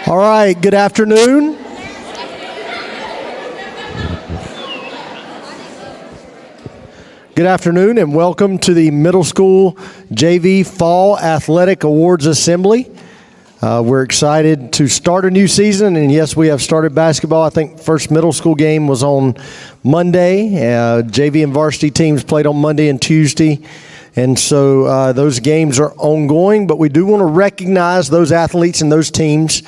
All right, good afternoon. Good afternoon and welcome to the Middle School JV Fall Athletic Awards Assembly. We're excited to start a new season, and yes, we have started basketball. I think first middle school game was on Monday. JV and varsity teams played on Monday and Tuesday, and so those games are ongoing, but we do want to recognize those athletes and those teams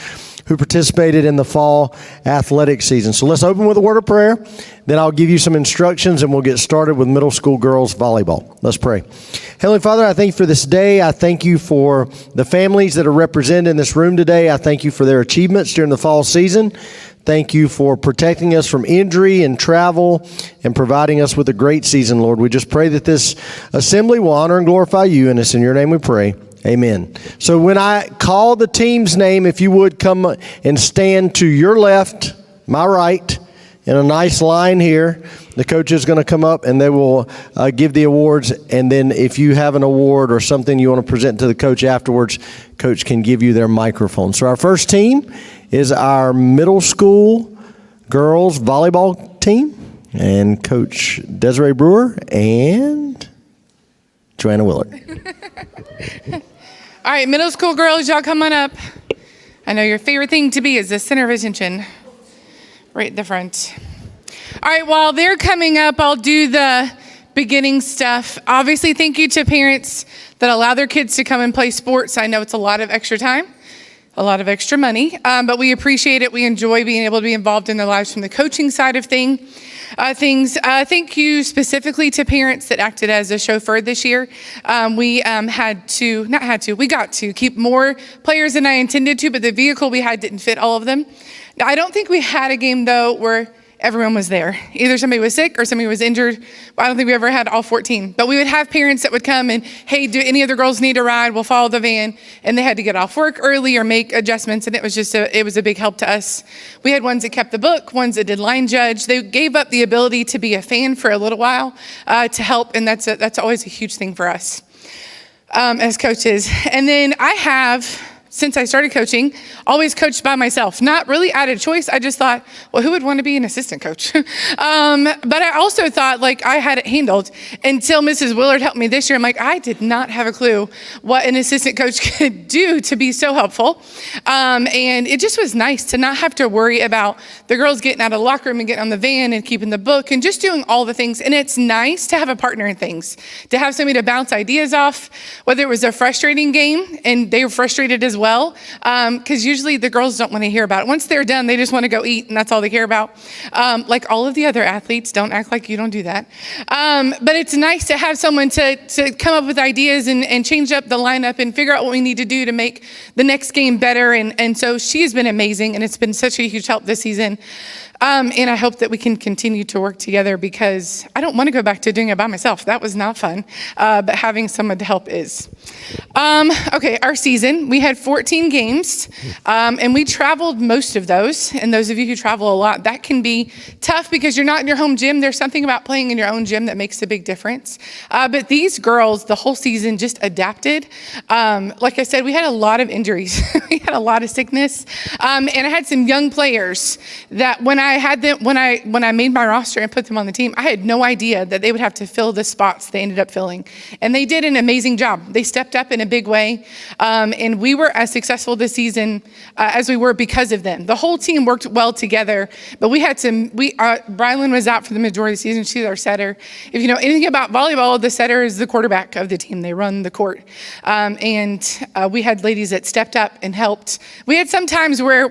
who participated in the fall athletic season. So let's open with a word of prayer. Then I'll give you some instructions and we'll get started with middle school girls volleyball. Let's pray. Heavenly Father, I thank you for this day. I thank you for the families that are represented in this room today. I thank you for their achievements during the fall season. Thank you for protecting us from injury and travel and providing us with a great season, Lord. We just pray that this assembly will honor and glorify you, and it's in your name we pray. Amen. So when I call the team's name, if you would come and stand to your left, my right, in a nice line here. The coach is going to come up and they will give the awards. And then if you have an award or something you want to present to the coach afterwards, coach can give you their microphone. So our first team is our middle school girls volleyball team. And Coach Desiree Brewer and Joanna Willard. All right, middle school girls, y'all come on up. I know your favorite thing to be is the center of attention, right at the front. All right, while they're coming up, I'll do the beginning stuff. Obviously, thank you to parents that allow their kids to come and play sports. I know it's a lot of extra time, a lot of extra money, but we appreciate it. We enjoy being able to be involved in their lives from the coaching side of things. Thank you specifically to parents that acted as a chauffeur this year. We got to keep more players than I intended to, but the vehicle we had didn't fit all of them. Now, I don't think we had a game, though, where everyone was there. Either somebody was sick or somebody was injured. I don't think we ever had all 14. But we would have parents that would come and, hey, do any of the girls need a ride? We'll follow the van. And they had to get off work early or make adjustments. And it was a big help to us. We had ones that kept the book, ones that did line judge. They gave up the ability to be a fan for a little while to help. And that's always a huge thing for us as coaches. And then I have, since I started coaching, always coached by myself. Not really out of choice. I just thought, well, who would want to be an assistant coach? But I also thought like I had it handled until Mrs. Willard helped me this year. I'm like, I did not have a clue what an assistant coach could do to be so helpful. And it just was nice to not have to worry about the girls getting out of the locker room and getting on the van and keeping the book and just doing all the things. And it's nice to have a partner in things, to have somebody to bounce ideas off, whether it was a frustrating game and they were frustrated as well, because usually the girls don't want to hear about it. Once they're done, they just want to go eat, and that's all they care about. Like all of the other athletes, don't act like you don't do that. But it's nice to have someone to come up with ideas and change up the lineup and figure out what we need to do to make the next game better. And so she has been amazing, and it's been such a huge help this season. And I hope that we can continue to work together because I don't want to go back to doing it by myself. That was not fun, but having someone to help is. Okay, our season, we had 14 games, and we traveled most of those. And those of you who travel a lot, that can be tough because you're not in your home gym. There's something about playing in your own gym that makes a big difference. But these girls, the whole season just adapted. Like I said, we had a lot of injuries. We had a lot of sickness. And I had some young players that when I made my roster and put them on the team, I had no idea that they would have to fill the spots they ended up filling. And they did an amazing job. They stepped up in a big way. And we were as successful this season as we were because of them. The whole team worked well together, but we had Brylan was out for the majority of the season. She's our setter. If you know anything about volleyball, the setter is the quarterback of the team. They run the court. And we had ladies that stepped up and helped. We had some times where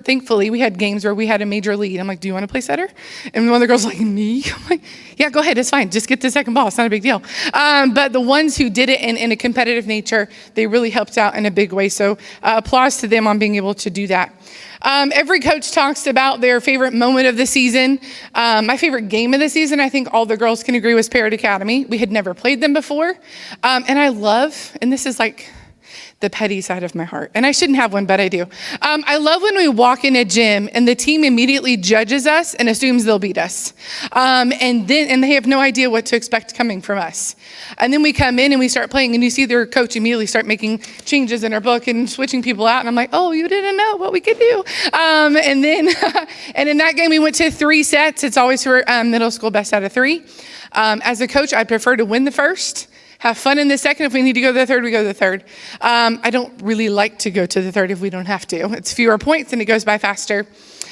thankfully, we had games where we had a major lead. I'm like, do you want to play setter? And one of the girls like, me? I'm like, yeah, go ahead. It's fine. Just get the second ball. It's not a big deal. But the ones who did it in a competitive nature, they really helped out in a big way. So applause to them on being able to do that. Every coach talks about their favorite moment of the season. My favorite game of the season, I think all the girls can agree, was Parrott Academy. We had never played them before. And I love, and this is like the petty side of my heart. And I shouldn't have one, but I do. I love when we walk in a gym and the team immediately judges us and assumes they'll beat us. And they have no idea what to expect coming from us. And then we come in and we start playing and you see their coach immediately start making changes in our book and switching people out. And I'm like, oh, you didn't know what we could do. And then, and in that game, we went to 3 sets. It's always for middle school best out of 3. As a coach, I prefer to win the first. Have fun in the second. If we need to go to the third, we go to the third. I don't really like to go to the third if we don't have to. It's fewer points and it goes by faster.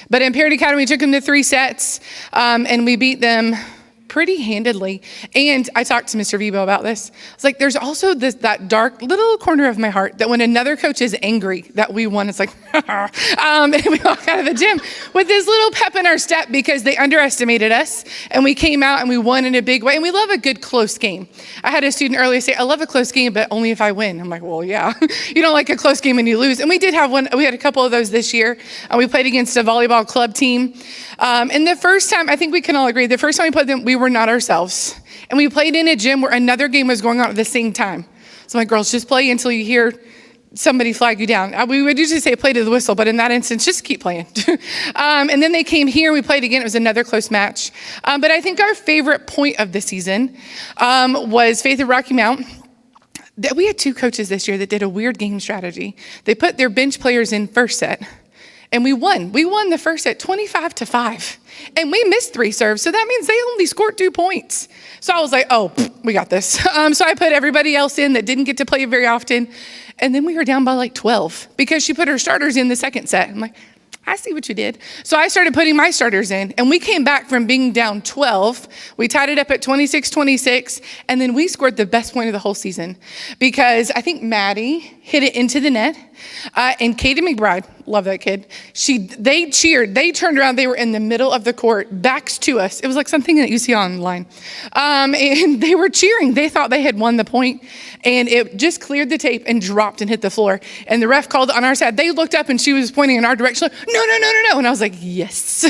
But in Parrott Academy, we took them to 3 sets and we beat them pretty handedly. And I talked to Mr. Vibo about this. It's like, there's also that dark little corner of my heart that when another coach is angry that we won, it's like, and we walk out of the gym with this little pep in our step because they underestimated us and we came out and we won in a big way. And we love a good close game. I had a student earlier say, I love a close game, but only if I win. I'm like, well, yeah, you don't like a close game when you lose. And we did have one. We had a couple of those this year. We played against a volleyball club team. And the first time, I think we can all agree, the first time we played them, we were not ourselves. And we played in a gym where another game was going on at the same time. So my girls, just play until you hear somebody flag you down. We would usually say play to the whistle, but in that instance, just keep playing. And then they came here, we played again. It was another close match. But I think our favorite point of the season was Faith of Rocky Mount. We had 2 coaches this year that did a weird game strategy. They put their bench players in first set. And we won. We won the first set 25-5. And we missed 3 serves. So that means they only scored 2 points. So I was like, oh, we got this. So I put everybody else in that didn't get to play very often. And then we were down by like 12 because she put her starters in the second set. I'm like, I see what you did. So I started putting my starters in and we came back from being down 12. We tied it up at 26-26 and then we scored the best point of the whole season because I think Maddie hit it into the net and Katie McBride, love that kid. They cheered, they turned around, they were in the middle of the court, backs to us. It was like something that you see online. And they were cheering. They thought they had won the point and it just cleared the tape and dropped and hit the floor. And the ref called on our side. They looked up and she was pointing in our direction. Like, no. And I was like, yes,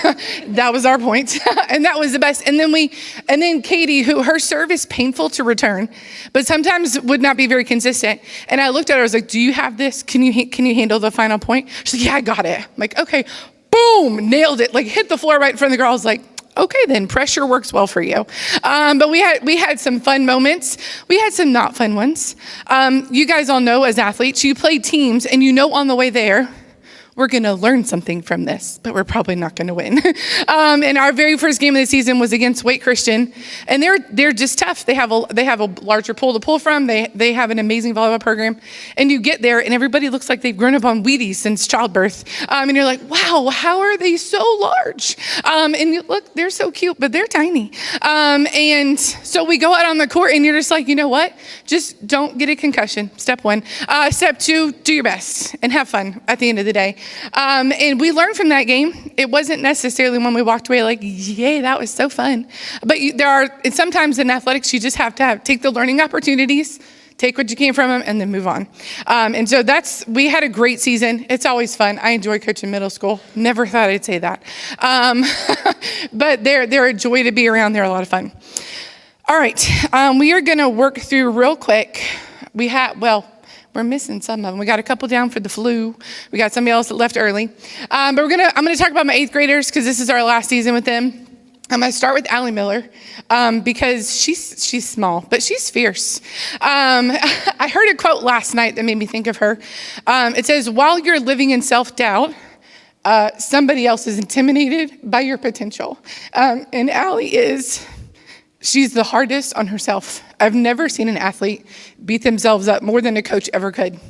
that was our point. And that was the best. And then Katie, who her serve is painful to return, but sometimes would not be very consistent. And I looked at her, I was like, do you have this? Can you handle the final point? She's like, yeah, I got it. I'm like, okay, boom, nailed it. Like hit the floor right in front of the girl. I was like, okay, then pressure works well for you. But we had some fun moments. We had some not fun ones. You guys all know as athletes, you play teams and you know on the way there, we're going to learn something from this, but we're probably not going to win. And our very first game of the season was against Wake Christian, and they're just tough. They have a larger pool to pull from. They have an amazing volleyball program, and you get there, and everybody looks like they've grown up on Wheaties since childbirth. And you're like, wow, how are they so large? And you look, they're so cute, but they're tiny. And so we go out on the court, and you're just like, you know what? Just don't get a concussion. Step 1. Step 2, do your best and have fun at the end of the day. And we learned from that game. It wasn't necessarily when we walked away like, yay, that was so fun. But sometimes in athletics, you just have to take the learning opportunities, take what you can from them, and then move on. And so we had a great season. It's always fun. I enjoy coaching middle school. Never thought I'd say that. But they're a joy to be around. They're a lot of fun. All right. We are going to work through real quick. We're missing some of them. We got a couple down for the flu. We got somebody else that left early. But I'm gonna talk about my 8th graders because this is our last season with them. I'm gonna start with Allie Miller because she's small, but she's fierce. I heard a quote last night that made me think of her. It says, while you're living in self-doubt, somebody else is intimidated by your potential. And Allie she's the hardest on herself. I've never seen an athlete beat themselves up more than a coach ever could.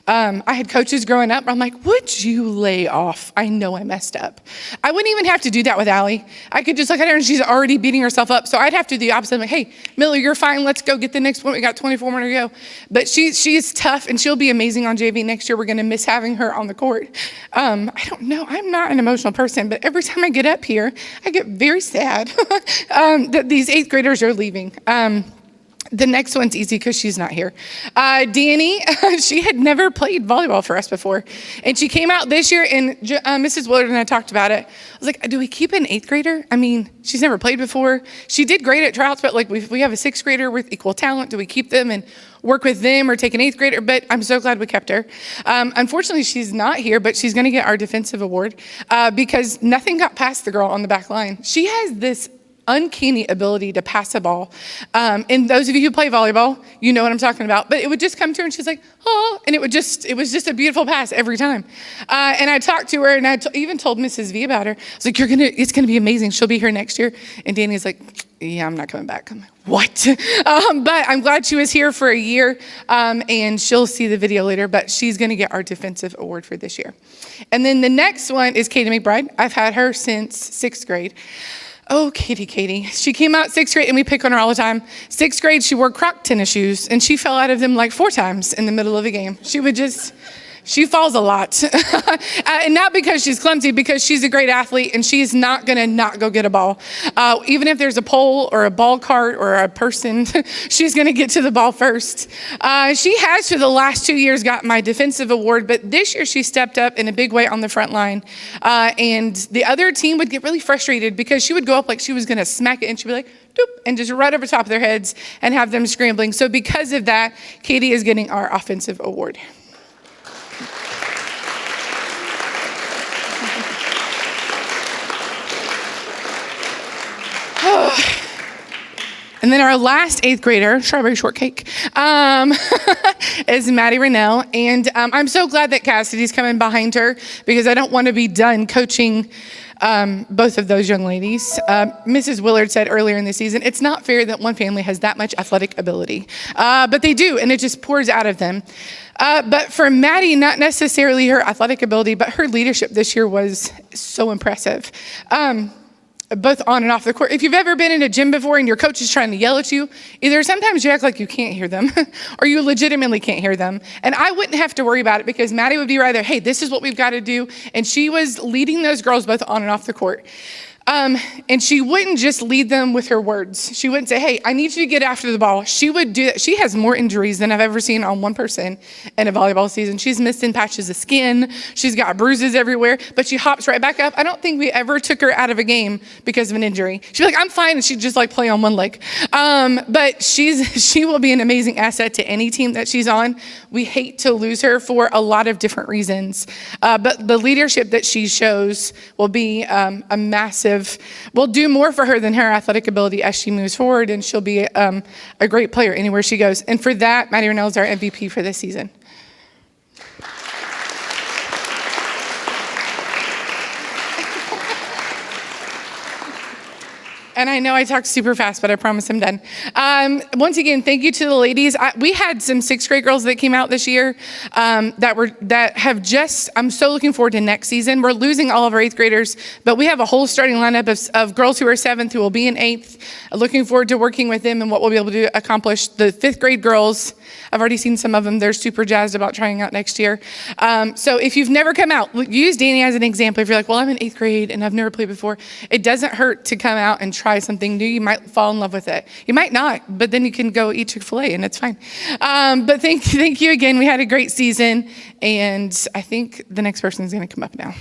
I had coaches growing up where I'm like, would you lay off? I know I messed up. I wouldn't even have to do that with Allie. I could just look at her and she's already beating herself up. So I'd have to do the opposite. I'm like, hey, Miller, you're fine. Let's go get the next one. We got 24 more to go. But she's tough and she'll be amazing on JV next year. We're going to miss having her on the court. I don't know. I'm not an emotional person, but every time I get up here, I get very sad that these 8th graders are leaving. The next one's easy because she's not here. Danny, she had never played volleyball for us before. And she came out this year, and Mrs. Willard and I talked about it. I was like, do we keep an 8th grader? I mean, she's never played before. She did great at tryouts, but like we have a 6th grader with equal talent. Do we keep them and work with them or take an 8th grader? But I'm so glad we kept her. Unfortunately, she's not here, but she's going to get our defensive award because nothing got past the girl on the back line. She has this uncanny ability to pass a ball. And those of you who play volleyball, you know what I'm talking about. But it would just come to her and she's like, oh, and it was just a beautiful pass every time. And I talked to her and I even told Mrs. V about her. I was like, it's gonna be amazing. She'll be here next year. And Danny's like, yeah, I'm not coming back. I'm like, what? But I'm glad she was here for a year. And she'll see the video later, but she's gonna get our defensive award for this year. And then the next one is Katie McBride. I've had her since 6th grade. Oh, Katie. She came out 6th grade, and we pick on her all the time. 6th grade, she wore Croc tennis shoes, and she fell out of them like 4 times in the middle of a game. She falls a lot. And not because she's clumsy, because she's a great athlete, and she's not gonna not go get a ball. Even if there's a pole or a ball cart or a person, she's gonna get to the ball first. She has for the last 2 years got my defensive award, but this year she stepped up in a big way on the front line. And the other team would get really frustrated because she would go up like she was gonna smack it, and she'd be like, doop, and just right over top of their heads and have them scrambling. So because of that, Katie is getting our offensive award. And then our last 8th grader, strawberry shortcake, is Maddie Rennell. And I'm so glad that Cassidy's coming behind her because I don't want to be done coaching both of those young ladies. Mrs. Willard said earlier in the season, it's not fair that one family has that much athletic ability. But they do, and it just pours out of them. But for Maddie, not necessarily her athletic ability, but her leadership this year was so impressive. Both on and off the court. If you've ever been in a gym before and your coach is trying to yell at you, either sometimes you act like you can't hear them or you legitimately can't hear them. And I wouldn't have to worry about it because Maddie would be right there, hey, this is what we've got to do. And she was leading those girls both on and off the court. And she wouldn't just lead them with her words. She wouldn't say, hey, I need you to get after the ball. She would do that. She has more injuries than I've ever seen on one person in a volleyball season. She's missed in patches of skin. She's got bruises everywhere, but she hops right back up. I don't think we ever took her out of a game because of an injury. She'd be like, I'm fine. And she'd just like play on one leg. But she will be an amazing asset to any team that she's on. We hate to lose her for a lot of different reasons. But the leadership that she shows will be a massive, will do more for her than her athletic ability as she moves forward, and she'll be a great player anywhere she goes. And for that, Maddie Rennell is our MVP for this season. And I know I talked super fast, but I promise I'm done. Once again, thank you to the ladies. We had some 6th grade girls that came out this year that have just, I'm so looking forward to next season. We're losing all of our 8th graders, but we have a whole starting lineup of girls who are 7th who will be in 8th. Looking forward to working with them and what we'll be able to accomplish. The 5th grade girls, I've already seen some of them. They're super jazzed about trying out next year. So if you've never come out, use Danny as an example. If you're like, well, I'm in 8th grade and I've never played before, it doesn't hurt to come out and try something new. You might fall in love with it. You might not, but then you can go eat Chick-fil-A and it's fine. But thank you again. We had a great season, and I think the next person is going to come up now.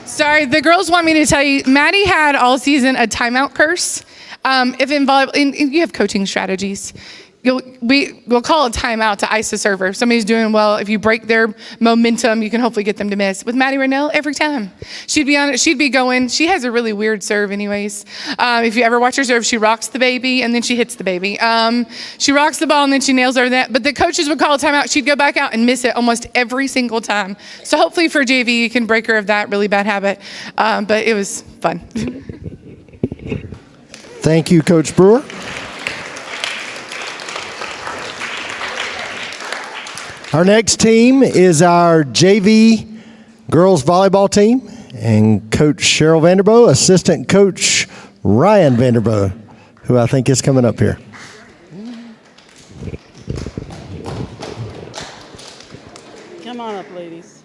Sorry, the girls want me to tell you, Maddie had all season a timeout curse. If involved, and you have coaching strategies. We'll call a timeout to ice the server. If somebody's doing well, if you break their momentum, you can hopefully get them to miss. With Maddie Rennell, every time. She'd be on it, she'd be going. She has a really weird serve anyways. If you ever watch her serve, she rocks the baby and then she hits the baby. She rocks the ball and then she nails over that. But the coaches would call a timeout. She'd go back out and miss it almost every single time. So hopefully for JV, you can break her of that really bad habit. But it was fun. Thank you, Coach Brewer. Our next team is our JV girls volleyball team. and Coach Cheryl Vanderboe, Assistant Coach Ryan Vanderboe, who I think is coming up here. Come on up, ladies.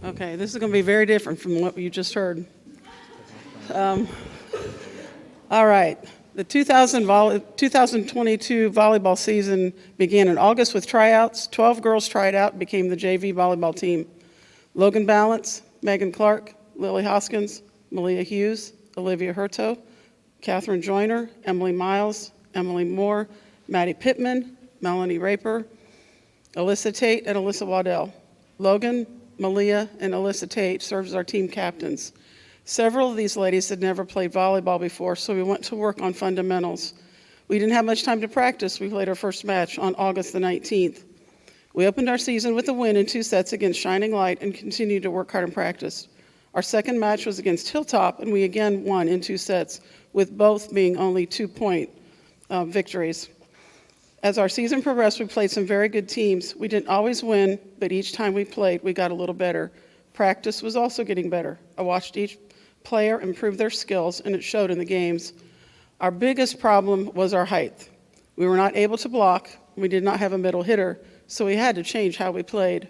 Okay, this is going to be very different from what you just heard. All right. The 2022 volleyball season began in August with tryouts. 12 girls tried out and became the JV volleyball team. Logan Balance, Megan Clark, Lily Hoskins, Malia Hughes, Olivia Hurto, Catherine Joyner, Emily Miles, Emily Moore, Maddie Pittman, Melanie Raper, Alyssa Tate, and Alyssa Waddell. Logan, Malia, and Alyssa Tate served as our team captains. Several of these ladies had never played volleyball before, so we went to work on fundamentals. We didn't have much time to practice. We played our first match on August the 19th. We opened our season with a win in 2 sets against Shining Light and continued to work hard in practice. Our second match was against Hilltop, and we again won in 2 sets, with both being only 2-point victories. As our season progressed, we played some very good teams. We didn't always win, but each time we played, we got a little better. Practice was also getting better. I watched each player improve their skills, and it showed in the games. Our biggest problem was our height. We were not able to block. We did not have a middle hitter, so we had to change how we played.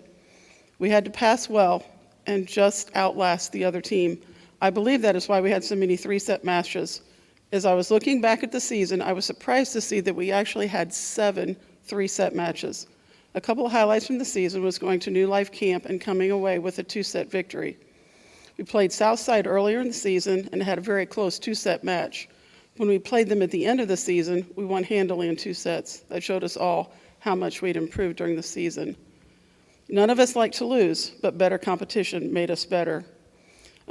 We had to pass well and just outlast the other team. I believe that is why we had so many 3-set matches. As I was looking back at the season, I was surprised to see that we actually had 7 3-set matches. A couple of highlights from the season was going to New Life Camp and coming away with a 2-set victory. We played Southside earlier in the season and had a very close 2-set match. When we played them at the end of the season, we won handily in 2 sets. That showed us all how much we'd improved during the season. None of us like to lose, but better competition made us better.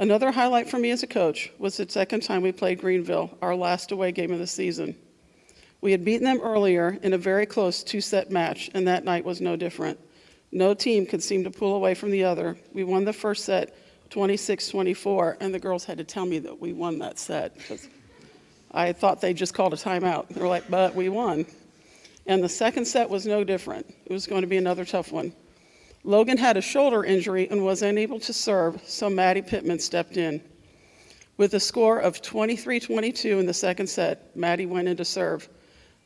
Another highlight for me as a coach was the second time we played Greenville, our last away game of the season. We had beaten them earlier in a very close 2-set match, and that night was no different. No team could seem to pull away from the other. We won the first set 26-24, and the girls had to tell me that we won that set because I thought they just called a timeout. They were like, but we won. And the second set was no different. It was going to be another tough one. Logan had a shoulder injury and was unable to serve, so Maddie Pittman stepped in. With a score of 23-22 in the second set, Maddie went in to serve.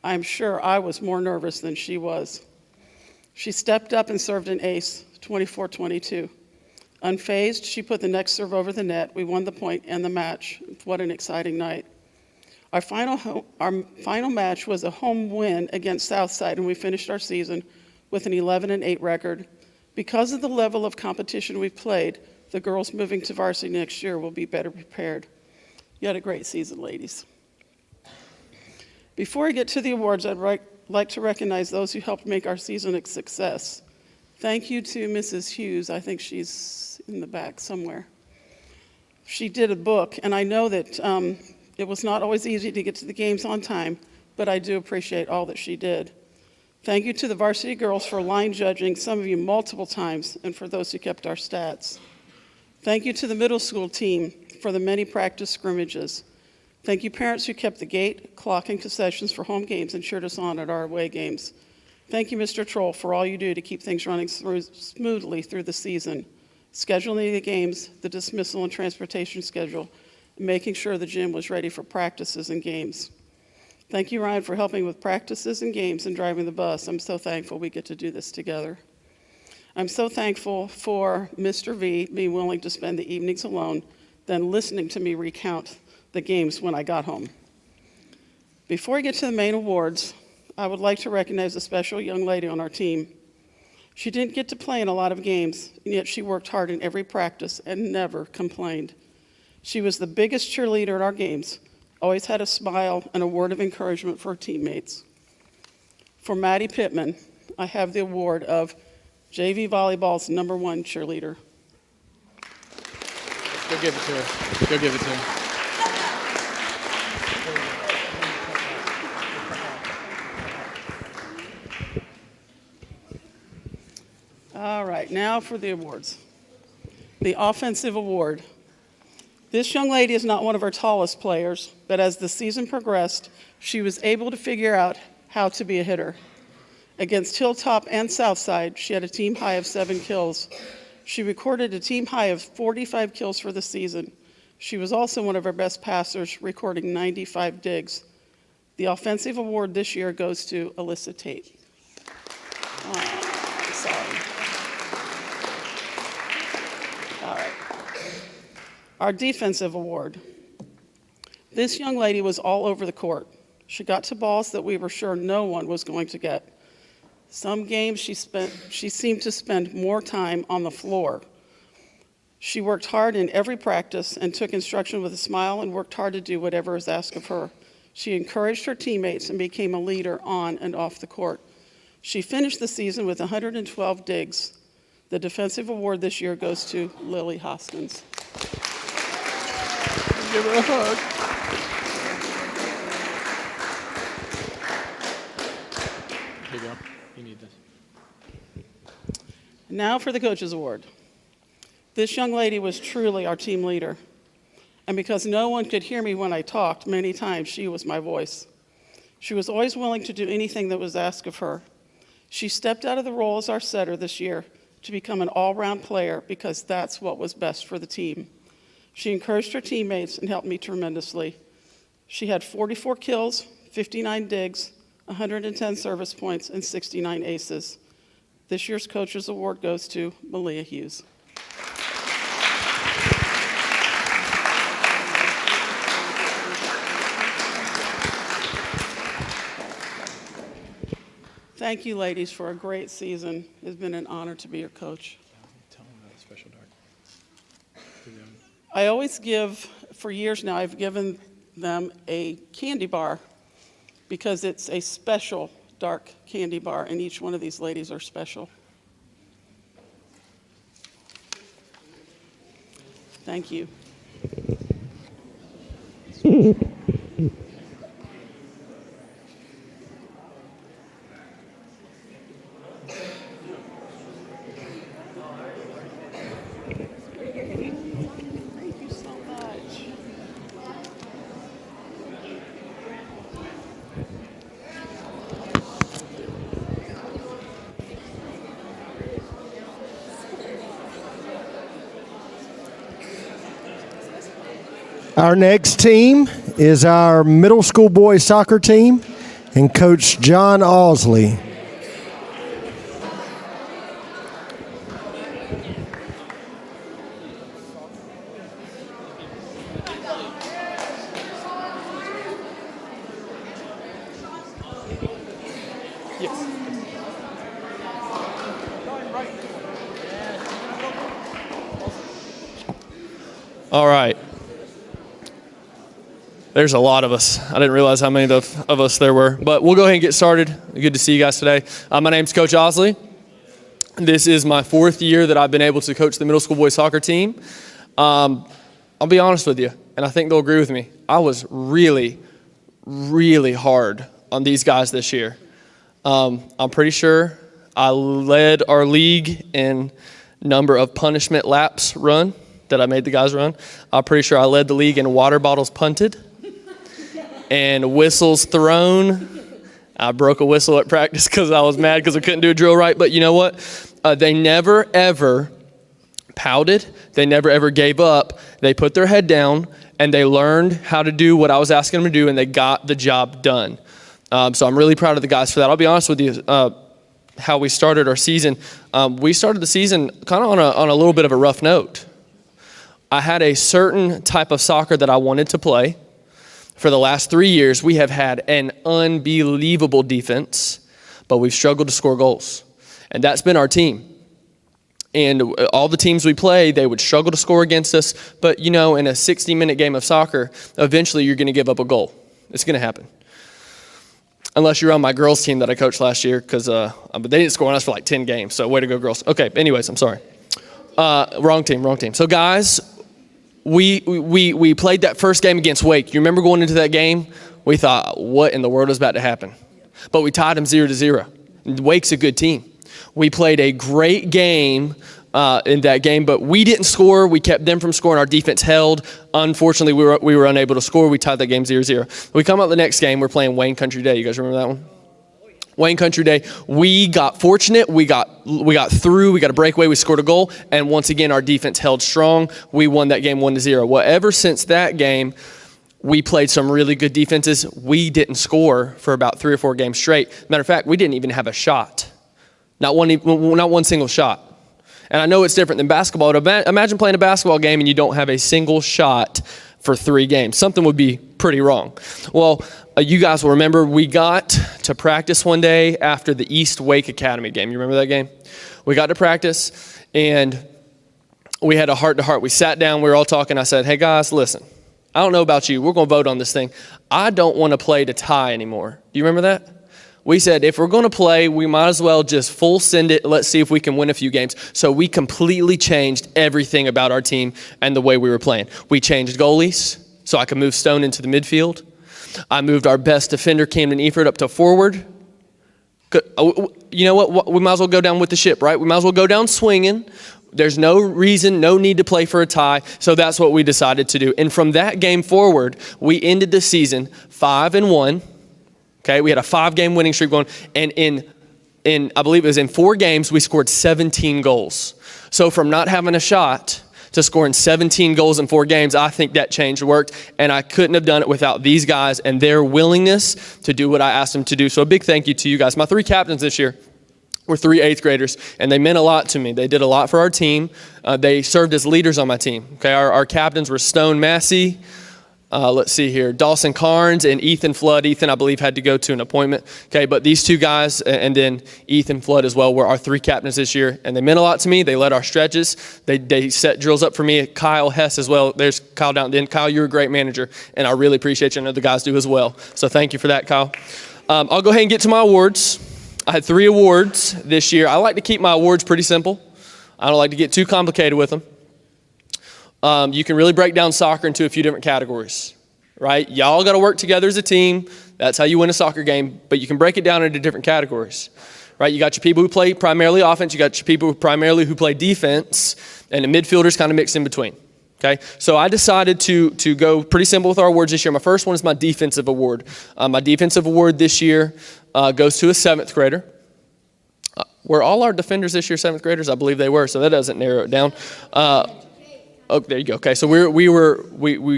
I'm sure I was more nervous than she was. She stepped up and served an ace, 24-22. Unfazed, she put the next serve over the net. We won the point and the match. What an exciting night. Our final match was a home win against Southside, and we finished our season with an 11-8 record. Because of the level of competition we've played, the girls moving to varsity next year will be better prepared. You had a great season, ladies. Before I get to the awards, I'd like to recognize those who helped make our season a success. Thank you to Mrs. Hughes. I think she's in the back somewhere. She did a book, and I know that it was not always easy to get to the games on time, but I do appreciate all that she did. Thank you to the varsity girls for line judging, some of you multiple times, and for those who kept our stats. Thank you to the middle school team for the many practice scrimmages. Thank you parents who kept the gate, clock, and concessions for home games and cheered us on at our away games. Thank you, Mr. Troll, for all you do to keep things running smoothly through the season, scheduling the games, the dismissal and transportation schedule, and making sure the gym was ready for practices and games. Thank you, Ryan, for helping with practices and games and driving the bus. I'm so thankful we get to do this together. I'm so thankful for Mr. V being willing to spend the evenings alone, then listening to me recount the games when I got home. Before I get to the main awards, I would like to recognize a special young lady on our team. She didn't get to play in a lot of games, and yet she worked hard in every practice and never complained. She was the biggest cheerleader at our games, always had a smile and a word of encouragement for her teammates. For Maddie Pittman, I have the award of JV Volleyball's #1 cheerleader. Go give it to her. Go give it to her. right, now for the awards. The offensive award. This young lady is not one of our tallest players, but as the season progressed, she was able to figure out how to be a hitter. Against Hilltop and Southside, she had a team high of 7 kills. She recorded a team high of 45 kills for the season. She was also one of our best passers, recording 95 digs. The offensive award this year goes to Alyssa Tate. Oh, sorry. All right. Our defensive award. This young lady was all over the court. She got to balls that we were sure no one was going to get. Some games she seemed to spend more time on the floor. She worked hard in every practice and took instruction with a smile and worked hard to do whatever was asked of her. She encouraged her teammates and became a leader on and off the court. She finished the season with 112 digs. The defensive award this year goes to Lily Hoskins. Give her a hug. Here you go. You need this. Now for the coaches award. This young lady was truly our team leader. And because no one could hear me when I talked, many times she was my voice. She was always willing to do anything that was asked of her. She stepped out of the role as our setter this year to become an all-round player because that's what was best for the team. She encouraged her teammates and helped me tremendously. She had 44 kills, 59 digs, 110 service points, and 69 aces. This year's Coaches Award goes to Malia Hughes. Thank you, ladies, for a great season. It's been an honor to be your coach. Tell them about the special dark. I always give, for years now, I've given them a candy bar because it's a special dark candy bar, and each one of these ladies are special. Thank you. Thank you so much. Our next team is our middle school boys soccer team and Coach John Ausley. All right. There's a lot of us. I didn't realize how many of us there were, but we'll go ahead and get started. Good to see you guys today. My name's Coach Ausley. This is my 4th year that I've been able to coach the middle school boys soccer team. I'll be honest with you, and I think they'll agree with me. I was really, really hard on these guys this year. I'm pretty sure I led our league in number of punishment laps run that I made the guys run. I'm pretty sure I led the league in water bottles punted and whistles thrown. I broke a whistle at practice because I was mad because I couldn't do a drill right. But you know what? They never, ever pouted. They never, ever gave up. They put their head down, and they learned how to do what I was asking them to do, and they got the job done. So I'm really proud of the guys for that. I'll be honest with you, how we started our season. We started the season kind of on a little bit of a rough note. I had a certain type of soccer that I wanted to play. For the last 3 years, we have had an unbelievable defense, but we've struggled to score goals. And that's been our team. And all the teams we play, they would struggle to score against us. But, you know, in a 60-minute game of soccer, eventually you're going to give up a goal. It's going to happen. Unless you're on my girls' team that I coached last year, because but they didn't score on us for like 10 games. So way to go, girls. Okay, anyways, I'm sorry. Wrong team. So, guys, we played that first game against Wake. You remember going into that game? We thought, what in the world is about to happen? But we tied them 0-0. Wake's a good team. We played a great game in that game, but we didn't score. We kept them from scoring. Our defense held. Unfortunately, we were unable to score. We tied that game 0-0. We come out the next game. We're playing Wayne Country Day. You guys remember that one? Wayne Country Day. We got fortunate. We got through. We got a breakaway. We scored a goal. And once again, our defense held strong. We won that game 1-0. Well, ever since that game, we played some really good defenses. We didn't score for about 3 or 4 games straight. Matter of fact, we didn't even have a shot. Not one single shot. And I know it's different than basketball. But imagine playing a basketball game and you don't have a single shot for 3 games. Something would be pretty wrong. Well, you guys will remember we got to practice one day after the East Wake Academy game. You remember that game? We got to practice and we had a heart-to-heart. We sat down. We were all talking. I said, hey, guys, listen. I don't know about you. We're going to vote on this thing. I don't want to play to tie anymore. Do you remember that? We said, if we're going to play, we might as well just full send it. Let's see if we can win a few games. So we completely changed everything about our team and the way we were playing. We changed goalies so I could move Stone into the midfield. I moved our best defender, Camden Eford, up to forward. You know what? We might as well go down with the ship, right? We might as well go down swinging. There's no reason, no need to play for a tie. So that's what we decided to do. And from that game forward, we ended the season 5-1. Okay, we had a 5-game winning streak going. And in I believe it was in 4 games, we scored 17 goals. So from not having a shot to scoring 17 goals in 4 games, I think that change worked. And I couldn't have done it without these guys and their willingness to do what I asked them to do. So a big thank you to you guys. My 3 captains this year were 3 8th graders, and they meant a lot to me. They did a lot for our team. They served as leaders on my team. Okay, our captains were Stone Massey, let's see here, Dawson Carnes, and Ethan Flood. Ethan, I believe, had to go to an appointment. Okay, but these 2 guys, and then Ethan Flood as well, were our 3 captains this year, and they meant a lot to me. They led our stretches. They set drills up for me. Kyle Hess as well. There's Kyle down then. Kyle, you're a great manager, and I really appreciate you. I know the guys do as well. So thank you for that, Kyle. I'll go ahead and get to my awards. I had 3 awards this year. I like to keep my awards pretty simple. I don't like to get too complicated with them. You can really break down soccer into a few different categories, right? Y'all got to work together as a team. That's how you win a soccer game. But you can break it down into different categories, right? You got your people who play primarily offense. You got your people who play defense. And the midfielders kind of mixed in between. Okay, so I decided to go pretty simple with our awards this year. My first one is my defensive award. My defensive award this year goes to a 7th grader. Were all our defenders this year 7th graders? I believe they were, so that doesn't narrow it down. Oh, there you go. Okay, so we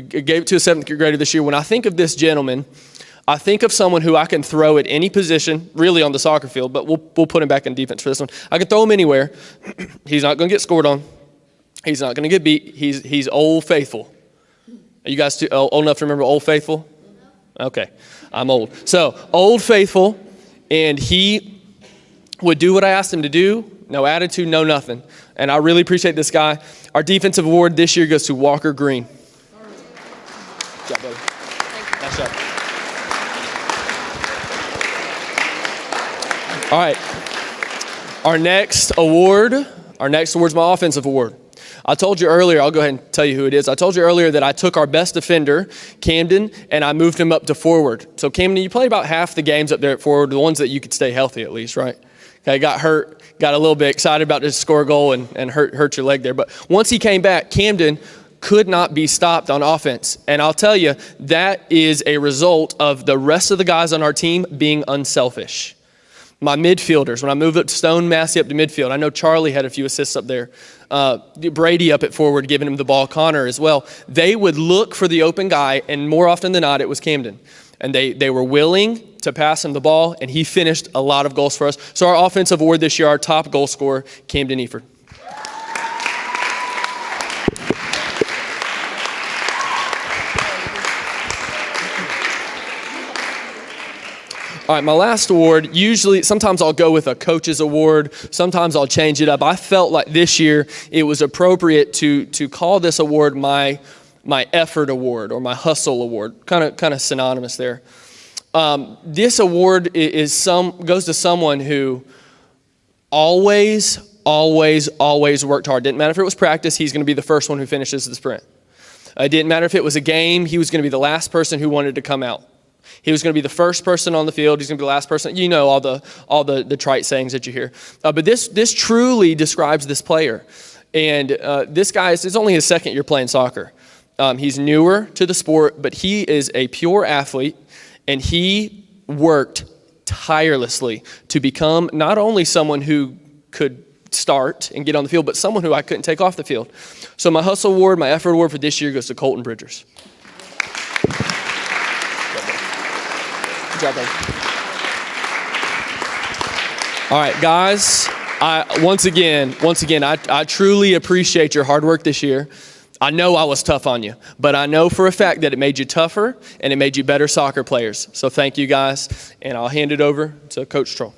gave it to a 7th grader this year. When I think of this gentleman, I think of someone who I can throw at any position, really on the soccer field, but we'll put him back in defense for this one. I can throw him anywhere. He's not going to get scored on. He's not going to get beat. He's Old Faithful. Are you guys old enough to remember Old Faithful? Okay, I'm old. So, Old Faithful, and he would do what I asked him to do. No attitude, no nothing. And I really appreciate this guy. Our defensive award this year goes to Walker Green. Good job, buddy. Nice job. All right. Our next award's my offensive award. I told you earlier, I'll go ahead and tell you who it is. I told you earlier that I took our best defender, Camden, and I moved him up to forward. So Camden, you played about half the games up there at forward, the ones that you could stay healthy at least, right? Okay, got hurt, got a little bit excited about to score a goal and hurt your leg there. But once he came back, Camden could not be stopped on offense. And I'll tell you, that is a result of the rest of the guys on our team being unselfish. My midfielders, when I moved up to Stone Massey up to midfield, I know Charlie had a few assists up there. Brady up at forward, giving him the ball, Connor as well. They would look for the open guy, and more often than not, it was Camden. And they were willing to pass him the ball, and he finished a lot of goals for us. So our offensive award this year, our top goal scorer, Camden Eford. All right, my last award, sometimes I'll go with a coach's award. Sometimes I'll change it up. I felt like this year it was appropriate to call this award my effort award or my hustle award, kind of synonymous there. This award goes to someone who always worked hard. Didn't matter if it was practice, he's going to be the first one who finishes the sprint. It didn't matter if it was a game, he was going to be the last person who wanted to come out. He was going to be the first person on the field. He's going to be the last person. You know all the trite sayings that you hear. But this truly describes this player. And this guy is only his second year playing soccer. He's newer to the sport, but he is a pure athlete, and he worked tirelessly to become not only someone who could start and get on the field, but someone who I couldn't take off the field. So my hustle award, my effort award for this year goes to Colton Bridgers. Good job, buddy. All right, guys, once again, I truly appreciate your hard work this year. I know I was tough on you, but I know for a fact that it made you tougher and it made you better soccer players. So thank you, guys, and I'll hand it over to Coach Troll.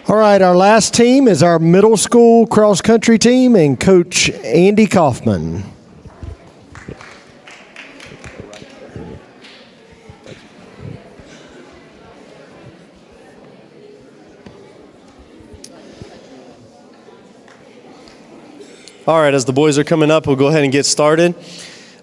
All right, our last team is our middle school cross-country team and Coach Andy Kaufman. All right, as the boys are coming up, we'll go ahead and get started.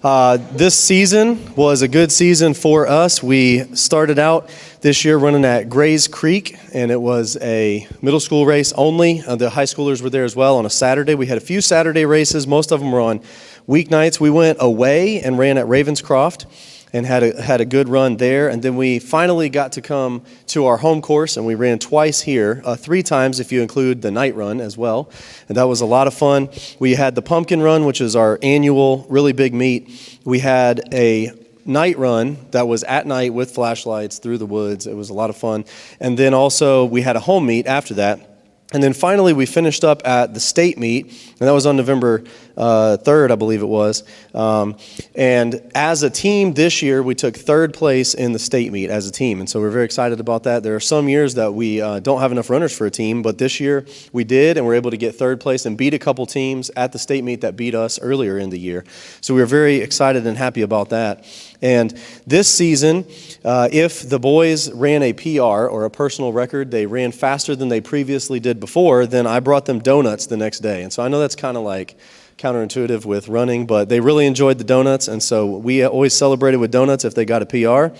This season was a good season for us. We started out this year running at Grays Creek, and it was a middle school race only. The high schoolers were there as well on a Saturday. We had a few Saturday races. Most of them were on weeknights. We went away and ran at Ravenscroft and had a good run there. And then we finally got to come to our home course, and we ran twice here, 3 times if you include the night run as well. And that was a lot of fun. We had the pumpkin run, which is our annual really big meet. We had a night run that was at night with flashlights through the woods. It was a lot of fun. And then also we had a home meet after that. And then finally, we finished up at the state meet, and that was on November 3rd, I believe it was. And as a team this year, we took 3rd place in the state meet as a team, and so we're very excited about that. There are some years that we don't have enough runners for a team, but this year we did, and we're able to get 3rd place and beat a couple teams at the state meet that beat us earlier in the year. So we were very excited and happy about that. And this season, if the boys ran a PR or a personal record, they ran faster than they previously did before, then I brought them donuts the next day. And so I know that's kind of like counterintuitive with running, but they really enjoyed the donuts, and so we always celebrated with donuts if they got a PR.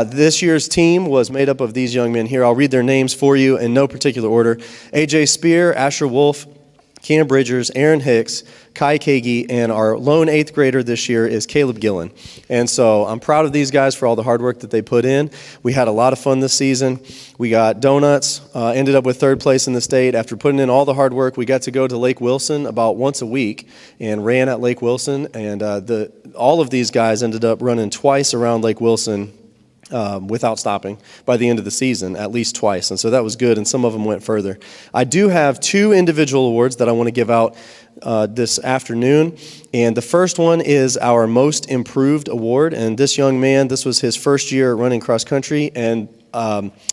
This year's team was made up of these young men here. I'll read their names for you in no particular order. AJ Spear, Asher Wolf, Cam Bridgers, Aaron Hicks, Kai Kagi, and our lone 8th grader this year is Caleb Gillen. And so I'm proud of these guys for all the hard work that they put in. We had a lot of fun this season. We got donuts, ended up with 3rd place in the state. After putting in all the hard work, we got to go to Lake Wilson about once a week and ran at Lake Wilson. And all of these guys ended up running twice around Lake Wilson without stopping by the end of the season, at least twice. And so that was good, and some of them went further. I do have 2 individual awards that I want to give out this afternoon. And the first one is our Most Improved Award. And this young man, this was his first year running cross country, and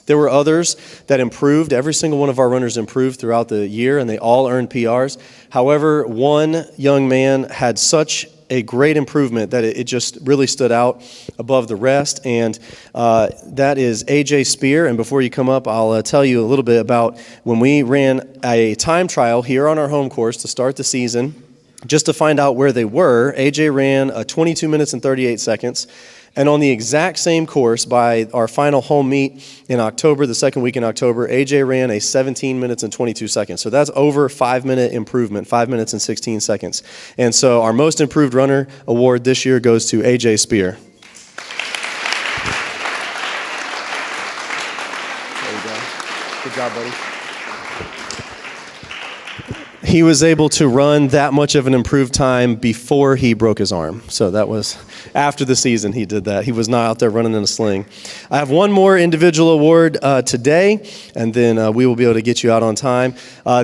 there were others that improved. Every single one of our runners improved throughout the year, and they all earned PRs. However, one young man had such a great improvement that it just really stood out above the rest, and that is AJ Spear. And before you come up, I'll tell you a little bit about when we ran a time trial here on our home course to start the season, just to find out where they were. AJ ran 22 minutes and 38 seconds. And on the exact same course, by our final home meet in October, the second week in October, AJ ran a 17 minutes and 22 seconds. So that's over 5-minute improvement, 5 minutes and 16 seconds. And so our Most Improved Runner award this year goes to AJ Spear. There you go. Good job, buddy. He was able to run that much of an improved time before he broke his arm. So that was after the season he did that. He was not out there running in a sling. I have one more individual award today, and then we will be able to get you out on time.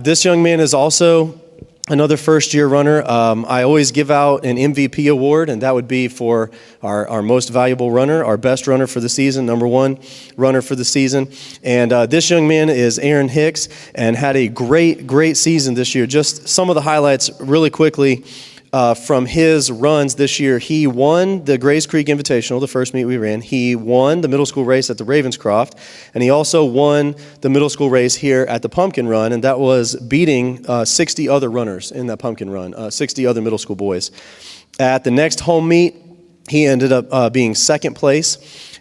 This young man is also another first-year runner. I always give out an MVP award, and that would be for our most valuable runner, our best runner for the season, number 1 runner for the season. And this young man is Aaron Hicks, and had a great season this year. Just some of the highlights really quickly. from his runs this year, he won the Grays Creek Invitational, the first meet we ran. He won the middle school race at the Ravenscroft, and he also won the middle school race here at the Pumpkin Run, and that was beating 60 other runners in that Pumpkin Run, 60 other middle school boys. At the next home meet, he ended up being second place.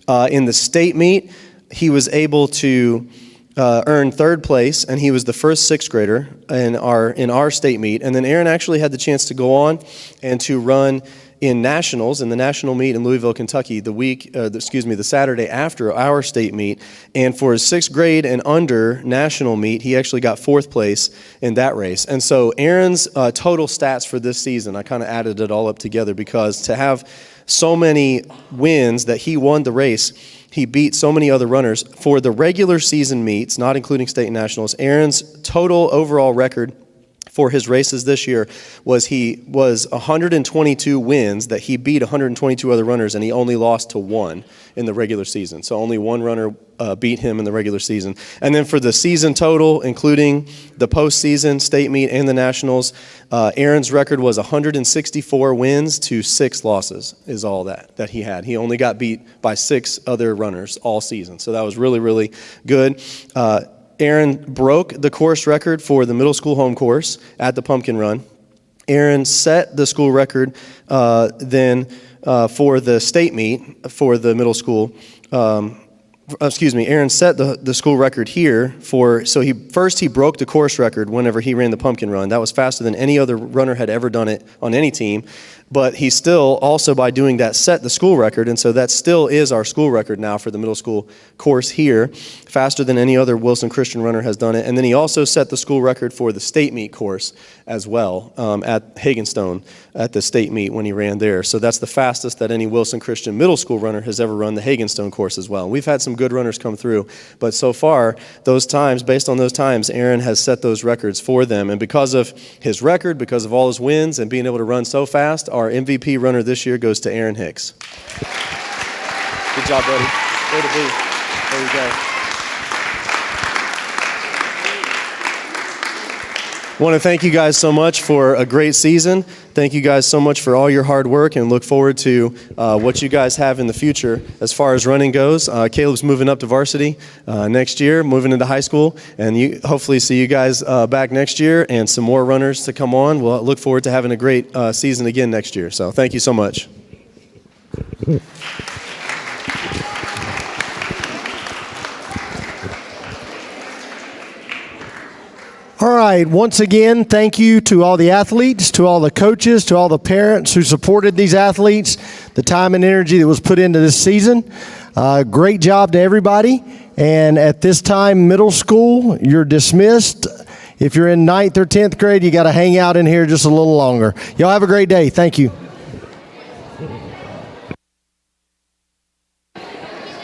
In the state meet, he was able to earned third place, and he was the first sixth grader in our state meet. And then Aaron actually had the chance to go on and to run in nationals, in the national meet in Louisville, Kentucky, the Saturday after our state meet. And for his sixth grade and under national meet, he actually got fourth place in that race. And so Aaron's total stats for this season, I kind of added it all up together, because to have so many wins that he won the race, he beat so many other runners. For the regular season meets, not including state and nationals, Aaron's total overall record for his races this year was 122 wins, that he beat 122 other runners, and he only lost to one in the regular season. So only one runner beat him in the regular season. And then for the season total, including the postseason, state meet, and the nationals, Aaron's record was 164 wins to 6 losses is all that he had. He only got beat by 6 other runners all season. So that was really, really good. Aaron broke the course record for the middle school home course at the Pumpkin Run. Aaron set the school record then for the state meet for the middle school. Aaron set the school record here so he broke the course record whenever he ran the Pumpkin Run. That was faster than any other runner had ever done it on any team. But he still also, by doing that, set the school record, and so that still is our school record now for the middle school course here, faster than any other Wilson Christian runner has done it. And then he also set the school record for the state meet course as well at Hagenstone at the state meet when he ran there. So that's the fastest that any Wilson Christian middle school runner has ever run the Hagenstone course as well. We've had some good runners come through, but so far, those times, based on those times, Aaron has set those records for them. And because of his record, because of all his wins and being able to run so fast, our MVP runner this year goes to Aaron Hicks. Good job, buddy. Way to be. There you go. I want to thank you guys so much for a great season. Thank you guys so much for all your hard work, and look forward to what you guys have in the future as far as running goes. Caleb's moving up to varsity next year, moving into high school, and hopefully see you guys back next year and some more runners to come on. We'll look forward to having a great season again next year. So thank you so much. All right, once again, thank you to all the athletes, to all the coaches, to all the parents who supported these athletes, the time and energy that was put into this season. Great job to everybody. And at this time, middle school, you're dismissed. If you're in 9th or 10th grade, you got to hang out in here just a little longer. Y'all have a great day. Thank you.